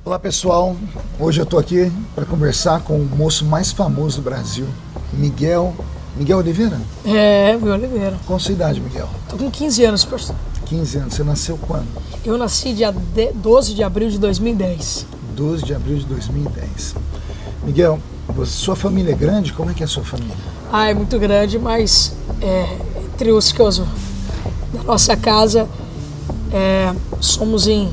Olá pessoal, hoje eu estou aqui para conversar com o moço mais famoso do Brasil, Miguel Oliveira? Miguel Oliveira. Qual a sua idade, Miguel? Estou com 15 anos, pastor. 15 anos, você nasceu quando? Eu nasci dia 12 de abril de 2010. 12 de abril de 2010. Miguel, sua família é grande? Como é que é a sua família? É muito grande, mas entre os que da nossa casa, somos em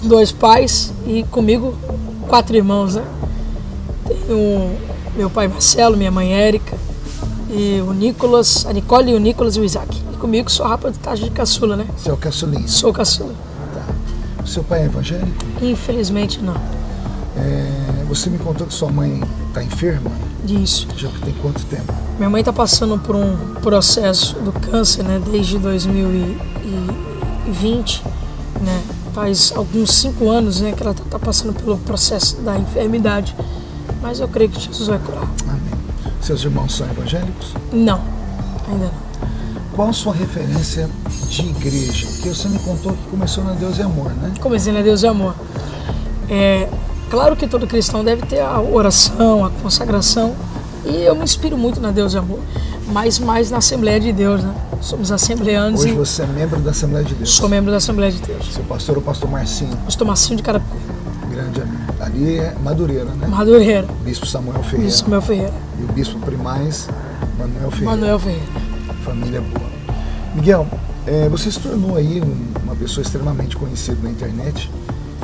2 pais e comigo 4 irmãos, né? Tenho meu pai Marcelo, minha mãe Érica, e o Nicolas, a Nicole, o Nicolas e o Isaac. E comigo sou rapaz de taxa de caçula, né? Você é o caçulinha? Sou caçula. Tá. O seu pai é evangélico? Infelizmente não. Você me contou que sua mãe está enferma? Isso. Já tem quanto tempo? Minha mãe está passando por um processo do câncer, né? Desde 2020, né? Faz alguns 5 anos, né, que ela está passando pelo processo da enfermidade. Mas eu creio que Jesus vai curar. Amém. Seus irmãos são evangélicos? Não, ainda não. Qual a sua referência de igreja? Porque você me contou que começou na Deus e Amor, né? Comecei na Deus e Amor. Claro que todo cristão deve ter a oração, a consagração. E eu me inspiro muito na Deus e Amor. Mas mais na Assembleia de Deus, né? Somos assembleanos. Hoje você é membro da Assembleia de Deus? Sou membro da Assembleia de Deus. Seu pastor é o pastor Marcinho? Pastor Marcinho de Carapicuíba. Grande amigo. Ali é Madureira, né? Madureira. Bispo Samuel Ferreira. Bispo Samuel Ferreira. E o bispo primaz, Manuel Ferreira. Manuel Ferreira. Família boa. Miguel, você se tornou aí uma pessoa extremamente conhecida na internet.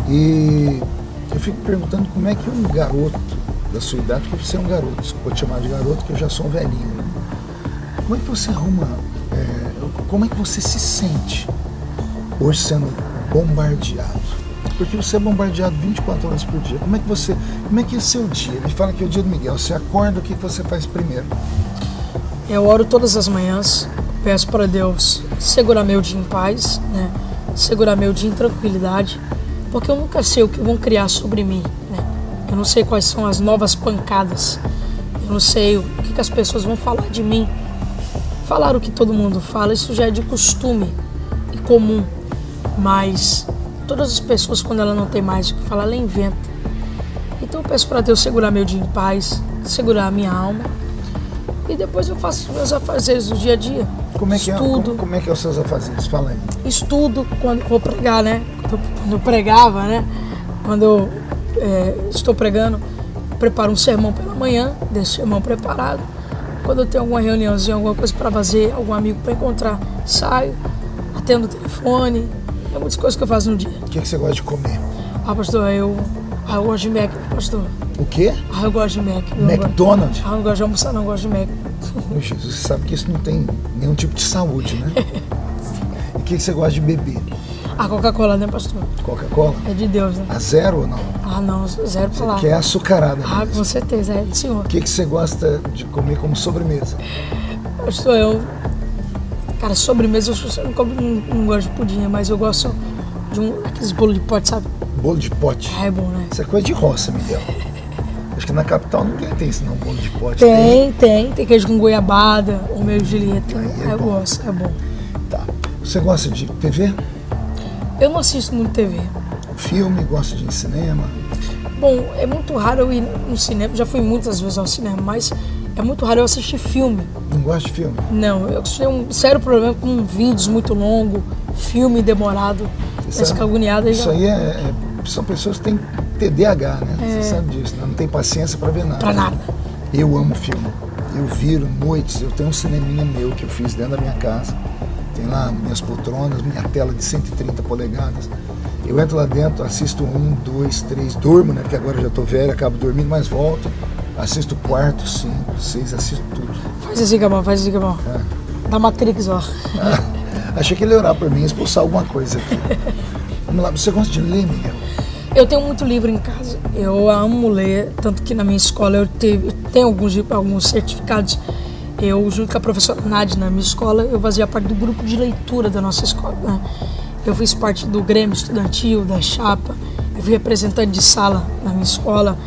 E eu fico perguntando como é que um garoto da sua idade, porque você é um garoto, desculpa te chamar de garoto, que eu já sou um velhinho, né? Como é que você arruma, como é que você se sente hoje sendo bombardeado? Porque você é bombardeado 24 horas por dia. Como é que é seu dia? Ele fala que é o dia do Miguel. Você acorda, o que você faz primeiro? Eu oro todas as manhãs, peço para Deus segurar meu dia em paz, né? Segurar meu dia em tranquilidade, porque eu nunca sei o que vão criar sobre mim, né? Eu não sei quais são as novas pancadas, eu não sei o que as pessoas vão falar de mim. Falar o que todo mundo fala, isso já é de costume e comum, mas todas as pessoas, quando ela não tem mais o que falar, ela inventa. Então eu peço para Deus segurar meu dia em paz, segurar a minha alma, e depois eu faço meus afazeres do dia a dia. Como é que Estudo. Como é que é os seus afazeres? Fala aí. Estudo quando eu vou pregar, né? Quando eu pregava, né? Quando eu estou pregando, preparo um sermão pela manhã, deixo o sermão preparado. Quando eu tenho alguma reuniãozinha, alguma coisa para fazer, algum amigo para encontrar, saio, atendo o telefone, tem muitas coisas que eu faço no dia. O que você gosta de comer? Pastor, eu gosto de Mac, pastor. O quê? Eu gosto de Mac. McDonald's? Não gosto de almoçar, não gosto de Mac. Meu Jesus, você sabe que isso não tem nenhum tipo de saúde, né? E o que você gosta de beber? A Coca-Cola, né, pastor? Coca-Cola? É de Deus, né? A zero ou não? Não, zero pra lá. Que é açucarada mesmo. Com certeza, é do senhor. O que você gosta de comer como sobremesa? Pastor, cara, sobremesa, eu não gosto de pudim, mas eu gosto de aqueles bolos de pote, sabe? Bolo de pote? É bom, né? Isso é coisa de roça, Miguel. Acho que na capital ninguém tem esse não, bolo de pote. Tem queijo com goiabada, ou meio Julieta. Eu gosto, é bom. Tá. Você gosta de TV? Eu não assisto muito TV. Filme, gosta de ir em cinema? Bom, é muito raro eu ir no cinema, já fui muitas vezes ao cinema, mas é muito raro eu assistir filme. Não gosta de filme? Não, eu tenho um sério problema com vídeos muito longos, filme demorado, essa agoniada. Isso aí são pessoas que têm TDAH, né? Você sabe disso, né? Não tem paciência para ver nada. Pra nada. Eu amo filme. Eu viro noites, eu tenho um cineminha meu que eu fiz dentro da minha casa. Tem lá minhas poltronas, minha tela de 130 polegadas. Eu entro lá dentro, assisto 1, 2, 3, durmo, né? Porque agora eu já tô velho, acabo dormindo, mas volto. Assisto 4, 5, 6, assisto tudo. Faz assim, Gabão, faz assim, Gabão. Da Matrix, ó. Achei que ele ia orar por mim e expulsar alguma coisa aqui. Vamos lá, você gosta de ler, Miguel? Eu tenho muito livro em casa. Eu amo ler, tanto que na minha escola eu tenho alguns certificados. Eu, junto com a professora Nádia, na minha escola, eu fazia parte do grupo de leitura da nossa escola, né? Eu fiz parte do Grêmio Estudantil, da Chapa, eu fui representante de sala na minha escola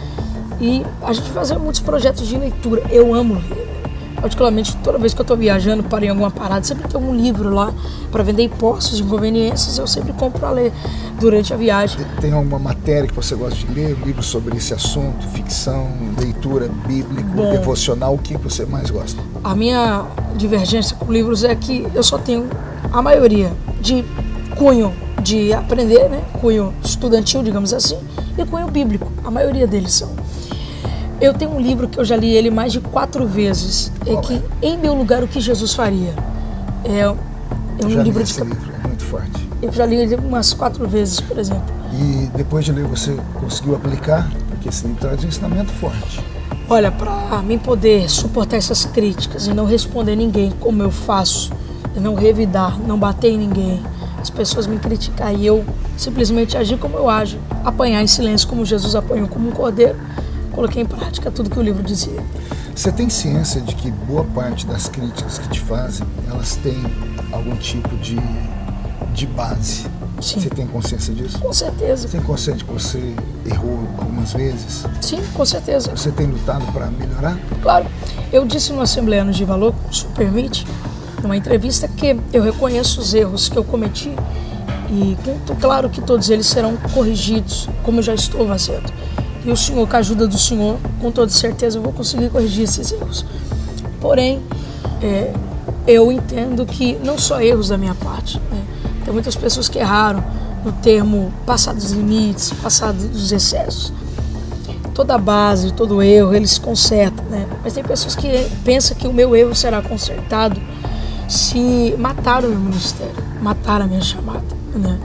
e a gente fazia muitos projetos de leitura. Eu amo ler. Particularmente, toda vez que eu estou viajando para em alguma parada, sempre tem um livro lá para vender impostos, inconveniências, eu sempre compro para ler durante a viagem. Tem alguma matéria que você gosta de ler? Um livro sobre esse assunto, ficção, leitura bíblica, devocional, o que você mais gosta? A minha divergência com livros é que eu só tenho a maioria de cunho de aprender, né? Cunho estudantil, digamos assim, e cunho bíblico. A maioria deles são. Eu tenho um livro que eu já li ele mais de 4 vezes. Em meu lugar, o que Jesus faria. É um já livro li esse livro, é muito forte. Eu já li ele umas 4 vezes, por exemplo. E depois de ler, você conseguiu aplicar? Porque esse livro traz um ensinamento forte. Olha, para mim poder suportar essas críticas e não responder ninguém como eu faço, e não revidar, não bater em ninguém, as pessoas me criticar e eu simplesmente agir como eu ajo, apanhar em silêncio como Jesus apanhou como um cordeiro, coloquei em prática tudo que o livro dizia. Você tem ciência de que boa parte das críticas que te fazem, elas têm algum tipo de base? Sim. Você tem consciência disso? Com certeza. Você tem consciência de que você errou algumas vezes? Sim, com certeza. Você tem lutado para melhorar? Claro. Eu disse no Assembleanos de Valor, se o permite, numa entrevista, que eu reconheço os erros que eu cometi e claro que todos eles serão corrigidos, como eu já estou fazendo. E o Senhor, com a ajuda do Senhor, com toda certeza eu vou conseguir corrigir esses erros. Porém, eu entendo que não só erros da minha parte, né? Tem muitas pessoas que erraram no termo passar dos limites, passar dos excessos. Toda base, todo erro, eles consertam, né? Mas tem pessoas que pensam que o meu erro será consertado se matar o meu ministério, matar a minha chamada, né?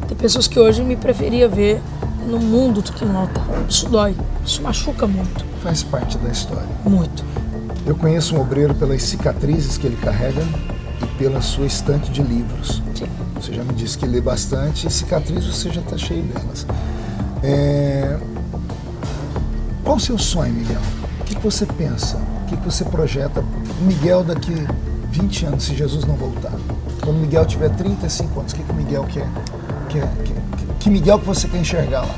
Tem pessoas que hoje me preferia ver no mundo do que no altar. Isso dói, isso machuca muito. Faz parte da história. Muito. Eu conheço um obreiro pelas cicatrizes que ele carrega e pela sua estante de livros. Sim. Você já me disse que lê bastante e cicatrizes você já está cheio delas. Qual o seu sonho, Miguel? O que você pensa? O que você projeta? O Miguel daqui 20 anos, se Jesus não voltar. Quando o Miguel tiver 35 anos, o que o Miguel quer? Que Miguel que você quer enxergar lá?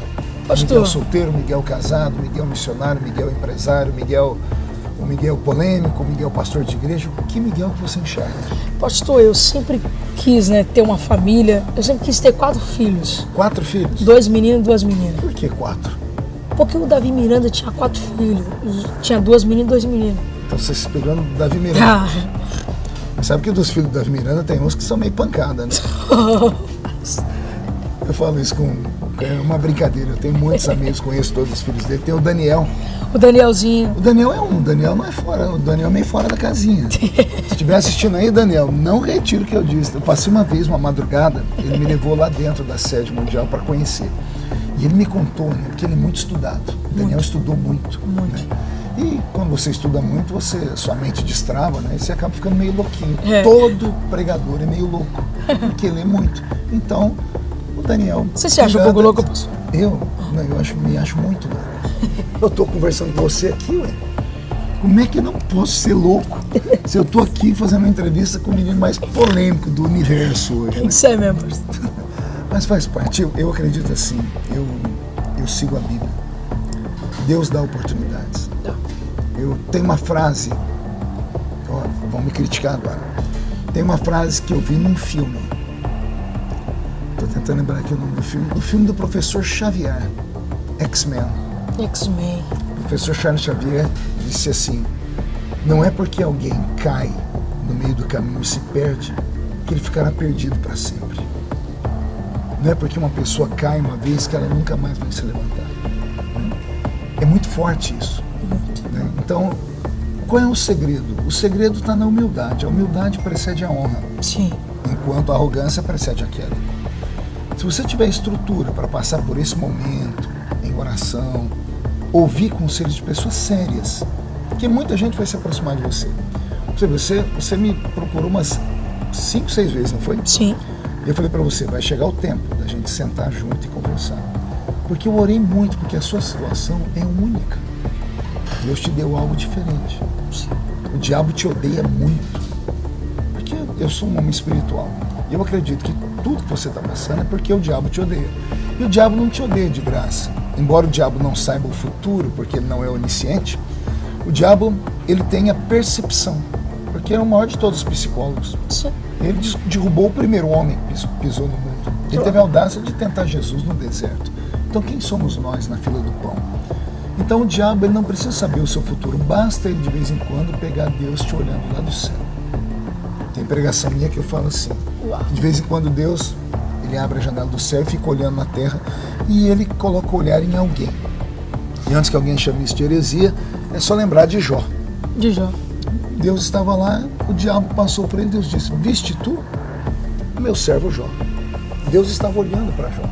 Pastor. Miguel solteiro, Miguel casado, Miguel missionário, Miguel empresário, o Miguel polêmico, o Miguel pastor de igreja. Que Miguel que você enxerga? Pastor, eu sempre quis, né, ter uma família. Eu sempre quis ter 4 filhos. 4 filhos? 2 meninos e 2 meninas. Por que 4? Porque o Davi Miranda tinha 4 filhos. Tinha 2 meninas e 2 meninos. Então você se pegando do Davi Miranda. Ah. Mas sabe que dos filhos do Davi Miranda tem uns que são meio pancada, né? Eu falo isso com uma brincadeira. Eu tenho muitos amigos, conheço todos os filhos dele. Tem o Daniel. O Danielzinho. O Daniel é um. O Daniel não é fora. O Daniel é meio fora da casinha. Se estiver assistindo aí, Daniel, não retiro o que eu disse. Eu passei uma vez, uma madrugada, ele me levou lá dentro da sede mundial para conhecer. E ele me contou, né, porque ele é muito estudado. O Daniel estudou muito. Muito. Né? E quando você estuda muito, sua mente destrava, né? E você acaba ficando meio louquinho. É. Todo pregador é meio louco, porque lê muito. Então, o Daniel... Você se acha um pouco louco, pastor? Eu? Não, me acho muito louco. Eu tô conversando com você aqui, ué. Como é que eu não posso ser louco se eu tô aqui fazendo uma entrevista com o menino mais polêmico do universo hoje? Tem que ser mesmo, pastor. Mas faz parte. Eu acredito assim. Eu sigo a Bíblia. Deus dá oportunidades. Eu tenho uma frase, vão me criticar agora. Tem uma frase que eu vi num filme. Estou tentando lembrar aqui o nome do filme. O filme do professor Xavier, X-Men. X-Men. O professor Charles Xavier disse assim: não é porque alguém cai no meio do caminho e se perde que ele ficará perdido para sempre. Não é porque uma pessoa cai uma vez que ela nunca mais vai se levantar. É muito forte isso. Né? Então, qual é o segredo? O segredo está na humildade. A humildade precede a honra. Sim. Enquanto a arrogância precede a queda. Se você tiver estrutura para passar por esse momento, em oração, ouvir conselhos de pessoas sérias, porque muita gente vai se aproximar de você. Você me procurou umas 5, 6 vezes, não foi? Sim. E eu falei para você, vai chegar o tempo da gente sentar junto e conversar. Porque eu orei muito, porque a sua situação é única. Deus te deu algo diferente. O diabo te odeia muito. Porque eu sou um homem espiritual. E eu acredito que tudo que você está passando é porque o diabo te odeia. E o diabo não te odeia de graça. Embora o diabo não saiba o futuro, porque ele não é onisciente, O diabo, ele tem a percepção, porque é o maior de todos os psicólogos. Sim. Ele derrubou o primeiro homem que pisou no mundo. Ele teve a audácia de tentar Jesus no deserto. Então quem somos nós na fila do pão? Então o diabo, ele não precisa saber o seu futuro, basta ele de vez em quando pegar Deus te olhando lá do céu. Tem pregação minha que eu falo assim, de vez em quando Deus, ele abre a janela do céu e fica olhando na terra e ele coloca o olhar em alguém. E antes que alguém chame isso de heresia, é só lembrar de Jó. De Jó. Deus estava lá, o diabo passou por ele, Deus disse, viste tu, meu servo Jó. Deus estava olhando para Jó.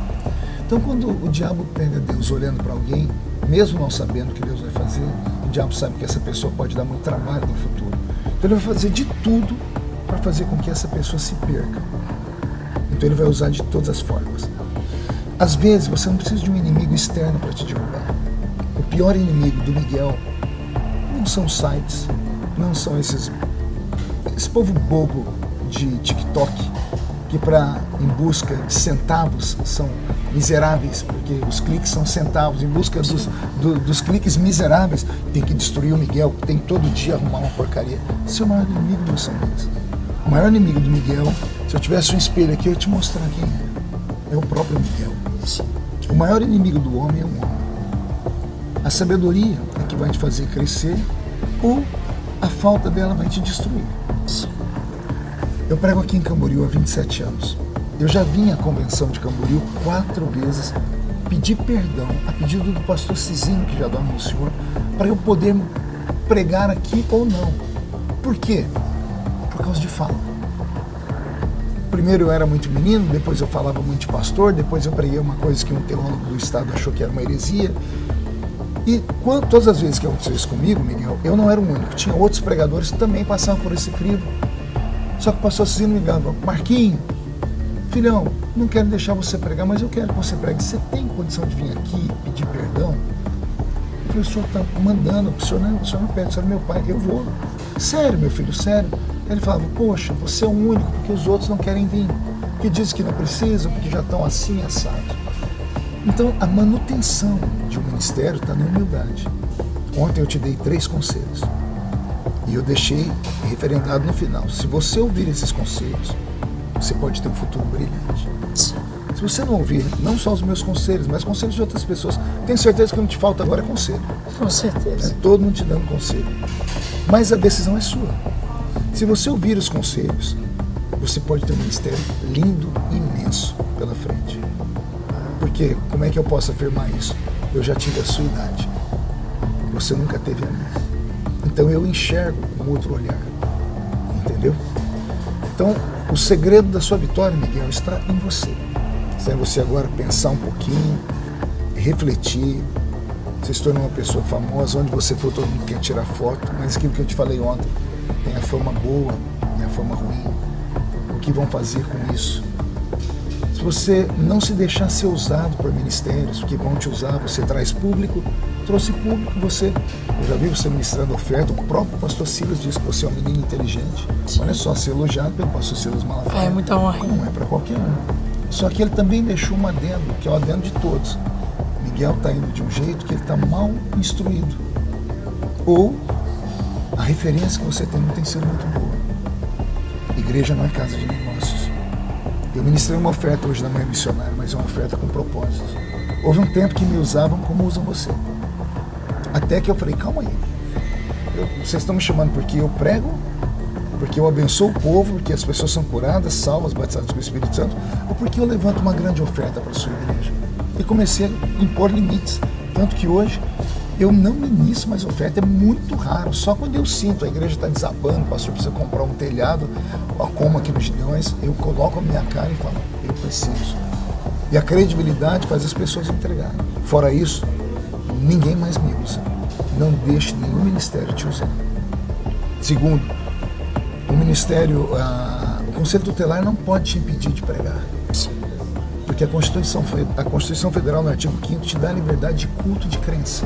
Então quando o diabo pega Deus olhando para alguém, mesmo não sabendo o que Deus vai fazer, o diabo sabe que essa pessoa pode dar muito trabalho no futuro. Então ele vai fazer de tudo para fazer com que essa pessoa se perca. Então ele vai usar de todas as formas. Às vezes você não precisa de um inimigo externo para te derrubar. O pior inimigo do Miguel não são sites, não são esse povo bobo de TikTok, que em busca de centavos são miseráveis, porque os cliques são centavos, em busca dos cliques miseráveis, tem que destruir o Miguel, tem que todo dia arrumar uma porcaria. Esse é o maior inimigo não são eles. O maior inimigo do Miguel, se eu tivesse um espelho aqui, eu ia te mostrar quem é. É o próprio Miguel. O maior inimigo do homem é um homem. A sabedoria é que vai te fazer crescer, ou a falta dela vai te destruir. Eu prego aqui em Camboriú há 27 anos. Eu já vim à convenção de Camboriú 4 vezes pedir perdão, a pedido do pastor Cizinho, que já dorme no Senhor, para eu poder pregar aqui ou não. Por quê? Por causa de fala. Primeiro eu era muito menino, depois eu falava muito de pastor, depois eu preguei uma coisa que um teólogo do estado achou que era uma heresia. E todas as vezes que aconteceu isso comigo, Miguel, eu não era o único. Tinha outros pregadores que também passavam por esse crivo. Só que o pastor Cizinho me ligava, Marquinho, filhão, não quero deixar você pregar, mas eu quero que você pregue. Você tem condição de vir aqui pedir perdão? Eu falei, o senhor está mandando, o senhor não pede, o senhor é meu pai, eu vou. Sério, meu filho, sério. Ele falava, poxa, você é o único, porque os outros não querem vir. Porque dizem que não precisam, porque já estão assim, assado. Então, a manutenção de um ministério está na humildade. Ontem eu te dei 3 conselhos. E eu deixei referendado no final. Se você ouvir esses conselhos, você pode ter um futuro brilhante. Se você não ouvir, não só os meus conselhos, mas conselhos de outras pessoas, tenho certeza que não te falta agora conselho. Com certeza. É todo mundo te dando conselho. Mas a decisão é sua. Se você ouvir os conselhos, você pode ter um ministério lindo e imenso pela frente. Porque, como é que eu posso afirmar isso? Eu já tive a sua idade. Você nunca teve a minha. Então eu enxergo com outro olhar. Entendeu? Então, o segredo da sua vitória, Miguel, está em você. Está em você agora pensar um pouquinho, refletir. Você se tornou uma pessoa famosa, onde você for, todo mundo quer tirar foto, mas aquilo que eu te falei ontem, tem a fama boa e a fama ruim. O que vão fazer com isso? Se você não se deixar ser usado por ministérios que vão te usar, você traz público, trouxe público, eu já vi você ministrando oferta, o próprio pastor Silas disse que você é um menino inteligente. Sim. Olha só, ser elogiado pelo pastor Silas Malafaia. É muita honra. Não é para qualquer um. Só que ele também deixou um adendo, que é o adendo de todos. Miguel está indo de um jeito que ele está mal instruído. Ou a referência que você tem não tem sido muito boa. Igreja não é casa de negócios. Eu ministrei uma oferta hoje na manhã missionária, mas é uma oferta com propósito. Houve um tempo que me usavam como usam você. Até que eu falei, calma aí. Vocês estão me chamando porque eu prego, porque eu abençoo o povo, porque as pessoas são curadas, salvas, batizadas com o Espírito Santo, ou porque eu levanto uma grande oferta para a sua igreja. E comecei a impor limites. Tanto que hoje eu não ministro mais oferta, é muito raro. Só quando eu sinto a igreja está desabando, o pastor precisa comprar um telhado, como aqui nos Gideões, eu coloco a minha cara e falo, eu preciso. E a credibilidade faz as pessoas entregarem. Fora isso, ninguém mais me usa. Não deixe nenhum ministério te usar. Segundo, o ministério, o Conselho Tutelar não pode te impedir de pregar. Porque a Constituição Federal, no artigo 5º, te dá a liberdade de culto e de crença.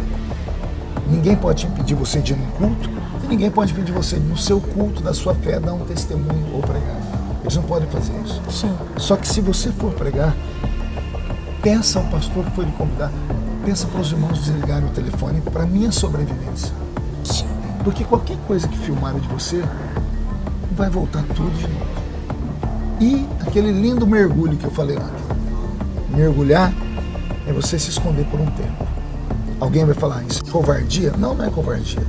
Ninguém pode te impedir você de ir num culto e ninguém pode impedir você no seu culto, da sua fé, dar um testemunho ou pregar. Eles não podem fazer isso. Sim. Só que se você for pregar, peça ao pastor que foi lhe convidar, peça para os irmãos desligarem o telefone para minha sobrevivência. Sim. Porque qualquer coisa que filmaram de você vai voltar tudo de novo. E aquele lindo mergulho que eu falei ontem. Mergulhar é você se esconder por um tempo. Alguém vai falar, isso é covardia? Não, não é covardia.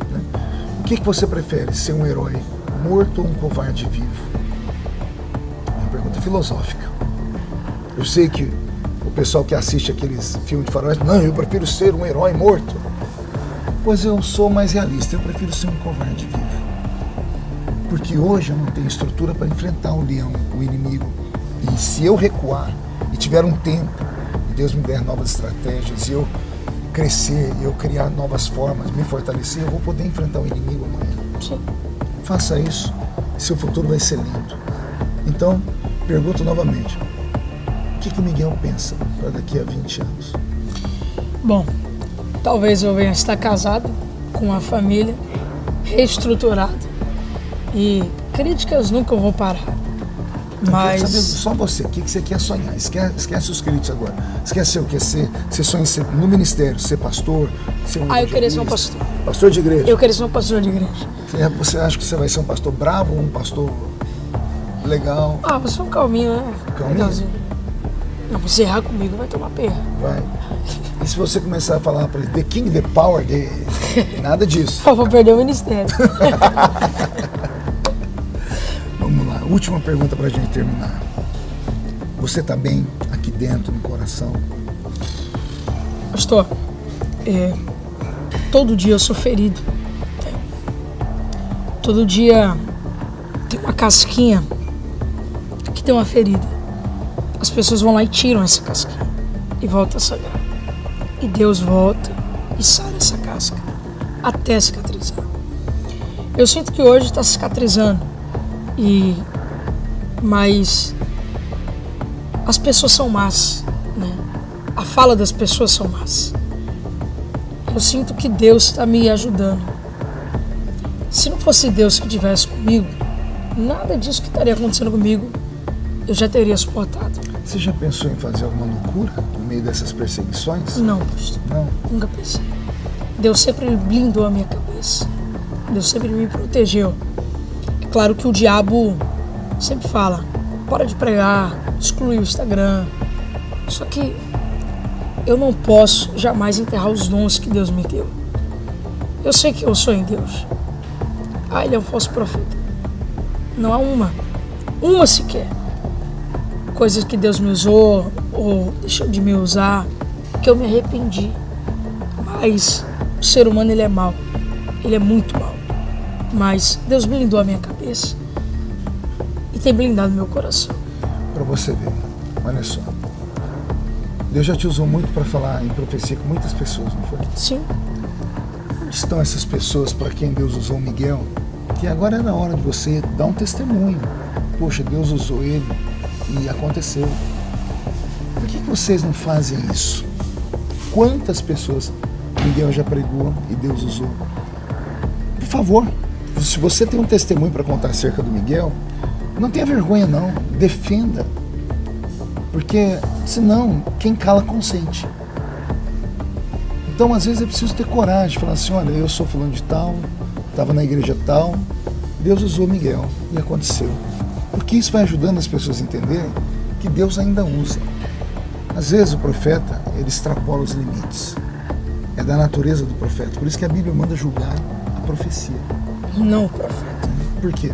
Né? O que você prefere, ser um herói morto ou um covarde vivo? É uma pergunta filosófica. Eu sei que o pessoal que assiste aqueles filmes de faroeste, não, eu prefiro ser um herói morto. Pois eu sou mais realista, eu prefiro ser um covarde vivo. Porque hoje eu não tenho estrutura para enfrentar o leão, o inimigo. E se eu recuar e tiver um tempo, e Deus me der novas estratégias, e eu crescer, e eu criar novas formas, me fortalecer, eu vou poder enfrentar o inimigo amanhã. Sim. Faça isso, seu futuro vai ser lindo. Então, pergunto novamente, o que o Miguel pensa para daqui a 20 anos? Bom, talvez eu venha estar casado, com uma família, reestruturado. E críticas nunca vou parar. Mas... Saber só você, o que você quer sonhar? Esquece os críticos agora. Esquece o que? Você sonha ser no ministério, ser pastor? Ser eu queria ser um pastor. Pastor de igreja? Eu queria ser um pastor de igreja. Você acha que você vai ser um pastor bravo ou um pastor legal? Você é um calminho, né? Calminho? Legalzinho. Não, se errar comigo vai tomar perra. Vai. E se você começar a falar para ele, the king, the power, nada disso. Eu vou perder o ministério. Vamos lá, última pergunta para a gente terminar. Você está bem aqui dentro, no coração? Pastor, todo dia eu sou ferido. Todo dia tem uma casquinha que tem uma ferida. As pessoas vão lá e tiram essa casquinha e volta a sangrar. E Deus volta e sara essa casca até cicatrizar. Eu sinto que hoje está cicatrizando. Mas as pessoas são más, né? A fala das pessoas são más. Eu sinto que Deus está me ajudando. Se não fosse Deus que estivesse comigo, nada disso que estaria acontecendo comigo eu já teria suportado. Você já pensou em fazer alguma loucura no meio dessas perseguições? Não, pastor. Não? Nunca pensei. Deus sempre blindou a minha cabeça. Deus sempre me protegeu. É claro que o diabo sempre fala, para de pregar, exclui o Instagram. Só que eu não posso jamais enterrar os dons que Deus me deu. Eu sei que eu sou em Deus. Ele é um falso profeta. Não há uma sequer. Coisas que Deus me usou ou deixou de me usar, que eu me arrependi. Mas o ser humano, ele é mau. Ele é muito mau. Mas Deus blindou a minha cabeça e tem blindado meu coração. Para você ver, olha só. Deus já te usou muito para falar em profecia com muitas pessoas, não foi? Sim. Onde estão essas pessoas para quem Deus usou o Miguel? Que agora era a hora de você dar um testemunho. Poxa, Deus usou ele e aconteceu. Por que vocês não fazem isso? Quantas pessoas Miguel já pregou e Deus usou? Por favor, se você tem um testemunho para contar acerca do Miguel, não tenha vergonha não, defenda. Porque senão, quem cala consente. Então às vezes é preciso ter coragem, falar assim, olha, eu sou fulano de tal, estava na igreja tal, Deus usou Miguel e aconteceu. Porque isso vai ajudando as pessoas a entenderem que Deus ainda usa. Às vezes o profeta, ele extrapola os limites. É da natureza do profeta. Por isso que a Bíblia manda julgar a profecia. Não o profeta. Por quê?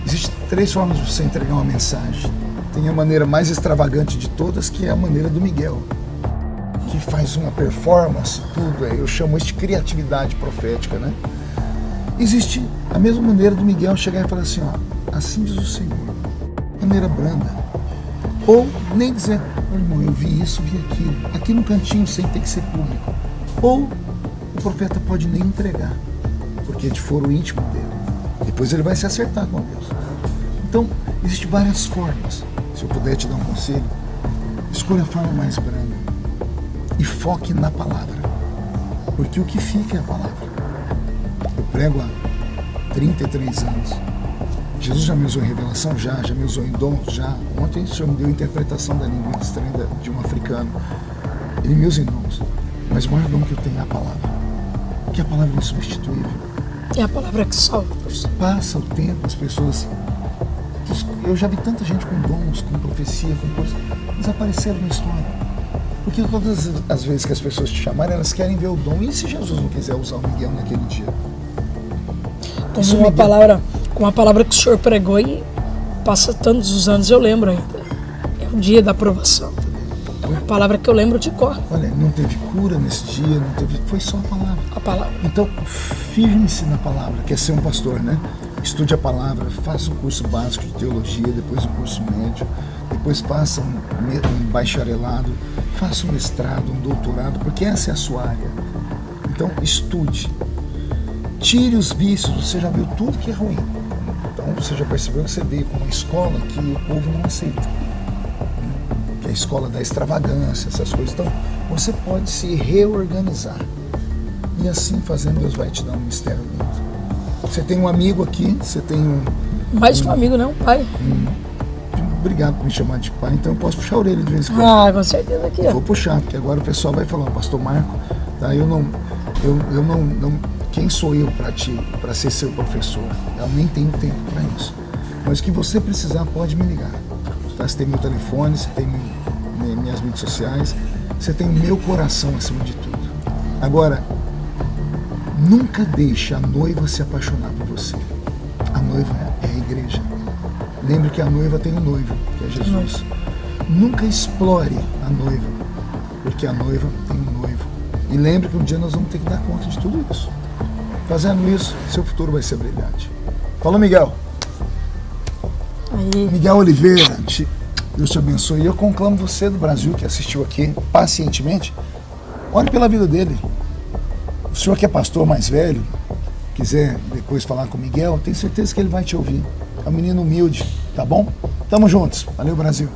Existem 3 formas de você entregar uma mensagem. Tem a maneira mais extravagante de todas, que é a maneira do Miguel, que faz uma performance, tudo. Eu chamo isso de criatividade profética, né? Existe a mesma maneira do Miguel chegar e falar assim, ó, assim diz o Senhor, maneira branda. Ou nem dizer, irmão, eu vi isso, vi aquilo, aqui no cantinho, sem ter que ser público. Ou o profeta pode nem entregar, porque é de foro íntimo dele. Depois ele vai se acertar com Deus. Então, existem várias formas. Se eu puder te dar um conselho, escolha a forma mais branda e foque na palavra, porque o que fica é a palavra. Eu prego há 33 anos. Jesus já me usou em revelação? Já me usou em dons? Já. Ontem o Senhor me deu a interpretação da língua estranha de um africano. Ele me usa em dons. Mas o maior dom que eu tenho é a palavra. Porque a palavra é insubstituível. É a palavra que salva, pastor. Passa o tempo, as pessoas... Eu já vi tanta gente com dons, com profecia, com coisas, desapareceram na história. Porque todas as vezes que as pessoas te chamarem, elas querem ver o dom. E se Jesus não quiser usar o Miguel naquele dia? Com uma palavra que o senhor pregou e passa tantos os anos, eu lembro ainda. É o dia da aprovação. É uma palavra que eu lembro de cor. Olha, não teve cura nesse dia, não teve, foi só a palavra. A palavra. Então, firme-se na palavra, quer ser um pastor, né? Estude a palavra, faça um curso básico de teologia, depois um curso médio, depois faça um bacharelado, faça um mestrado, um doutorado, porque essa é a sua área. Então, estude. Tire os vícios, você já viu tudo que é ruim. Então, você já percebeu que você veio com uma escola que o povo não aceita. Que é a escola da extravagância, essas coisas. Então, você pode se reorganizar. E assim fazendo, Deus vai te dar um mistério lindo. Você tem um amigo aqui, você tem um... Mais que um amigo, não, um pai. Obrigado por me chamar de pai, então eu posso puxar a orelha de vez em quando. Ah, com certeza aqui, ó. Vou puxar, porque agora o pessoal vai falar, pastor Marco, tá? Eu não, quem sou eu para ser seu professor? Eu nem tenho tempo para isso. Mas o que você precisar, pode me ligar. Tá? Você tem meu telefone, você tem minhas redes sociais, você tem o meu coração acima de tudo. Agora, nunca deixe a noiva se apaixonar por você. A noiva é a igreja. Lembre que a noiva tem um noivo, que é Jesus. Nunca explore a noiva, porque a noiva tem um noivo. E lembre que um dia nós vamos ter que dar conta de tudo isso. Fazendo isso, seu futuro vai ser brilhante. Fala, Miguel. Aí. Miguel Oliveira, Deus te abençoe. Eu conclamo você do Brasil que assistiu aqui pacientemente. Olhe pela vida dele. O senhor que é pastor mais velho, quiser depois falar com o Miguel, tenho certeza que ele vai te ouvir. É um menino humilde, tá bom? Tamo juntos. Valeu, Brasil.